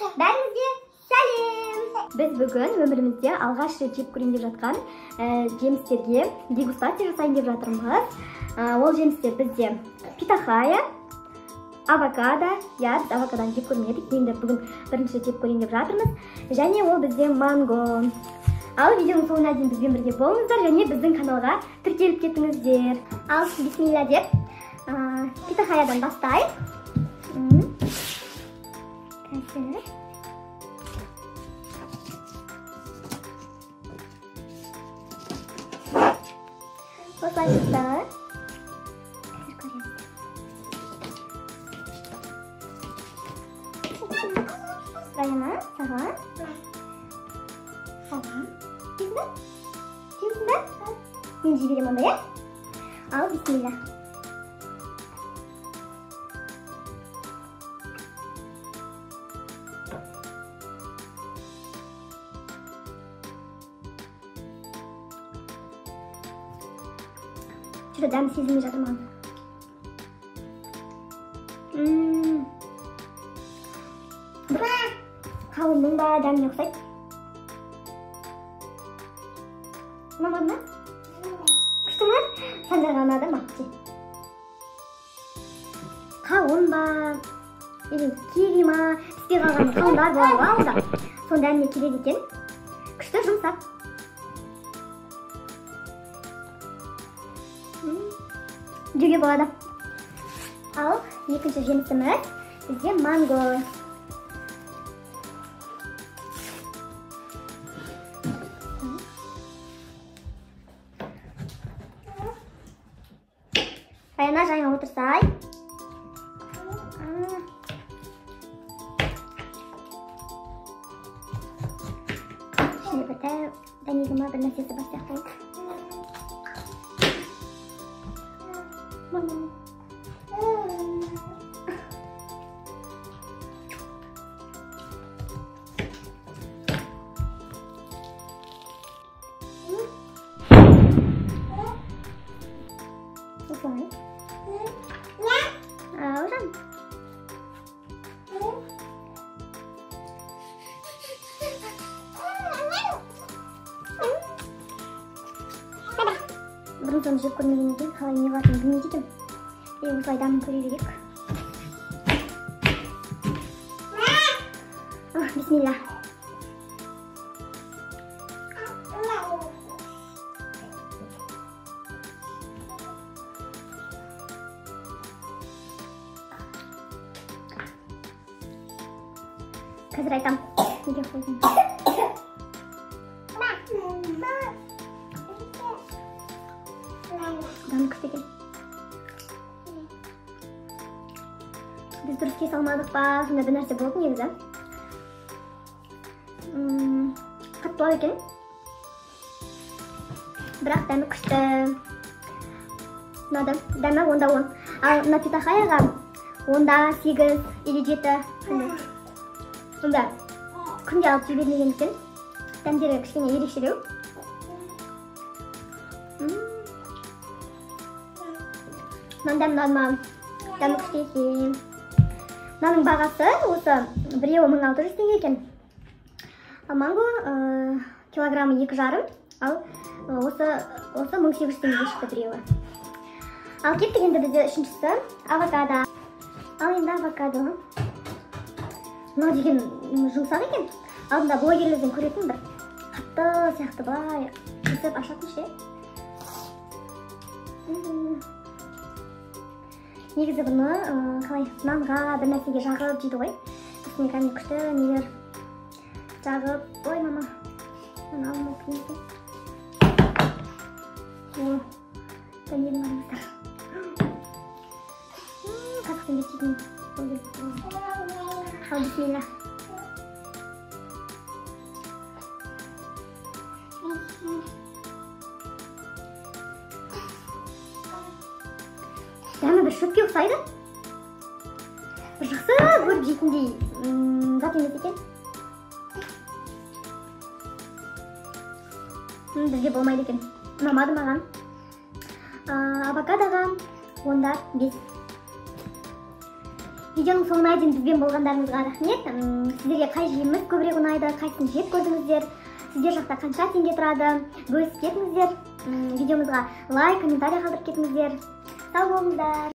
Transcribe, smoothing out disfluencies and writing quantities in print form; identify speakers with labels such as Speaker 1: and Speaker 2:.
Speaker 1: Бәріңізге сәлем! Біз бүгін өмірімізде алғаш рет жеп көрейін деп жатқан жемістерге дегустация жасайын деп жатырмыз. Ол жемістер бізде питахая, авокадо, біз авокадоны жеп көрмедік, енді бүгін бірінші рет жеп көрейін деп жатырмыз. Және ол бізде манго. Ал видеоның соңына дейін бізбен бірге болыңыздар және біздің каналға тіркеліп кетіңіздер. Ал бисмилля деп питахаядан бастайық. Осылайша Раяна, саған. Саған. Жейсің бе? Мен жей берем онда, Ал, бисмилля. Şurada dəm сезілмей жатыр маған. Қауынның ба дәміне ұқсайды. Ұнамады ма? Күшті ме? Сандарға ұнады ма? Қауын ба? Киви ма? Піспей қалған қауындар болады онда. Соның дәміне келеді екен. Күшті, жұмсақ. Жеуге болады. Ал, екінші жемісіміз бізде манго. Раяна, жаңа отырсай. Şimdi bir de deneyimime bir nefesi basacağım. Бұрын соны жеп көрмеген екен, қалай не болатынын білмейді екен. Осылай дәмін көре берейік. Бисмилля. Қазір айтам. Неге қойдың? Дәмі күшті екен. Біз дұрыс кесе алмадық па, сонда бір нәрсе болды негізі. Қатты болады екен. Бірақ дәмі күшті. Ұнады. Дәмі 10-10. Ал мына питахаяға 8 или 7. Сонда күнде алып жей бермегендіктен дәмдері кішкене ерекшелеу. Мынаның дәмін алмам. Дәмі күшті екен. Мынаның бағасы осы біреуі 1600 теңге екен. Ал манго килограммы 2,5. Ал осы 1800 теңге шықты біреуі. Ал кеттік енді бізде үшіншісі авокадо. Ал енді авокадо. Мынау деген жұмсақ екен. Алдында блогерлерден көретін бір қатты сияқты бай кесіп ашатын ше. Негізі бұны қалай нанға бір нәрсеге жағып жейді ғой. Үстіне кәдімгі күшті нелер жағып. Ой, мама. Мына алым оқын екен. Дәмелің арыңыздар. Қазақтың бетчетін. Ал, бисмилля. Дәмі бір шөпке ұқсайды. Бір жақсы көріп жейтіндей зат емес екен. Бізге болмайды екен. Ұнамады маған. Авокадоға онда 5. Видеоның соңына дейін бізбен болғандарыңызға рахмет. Сіздерге қай жейміз көбірек ұнайды, қайсын жеп көрдіңіздер, сіздер жақта қанша теңге тұрады, бөлісіп кетіңіздер. Видеомызға лайк, комментарий қалдырып кетіңіздер. Сау болыңыздар.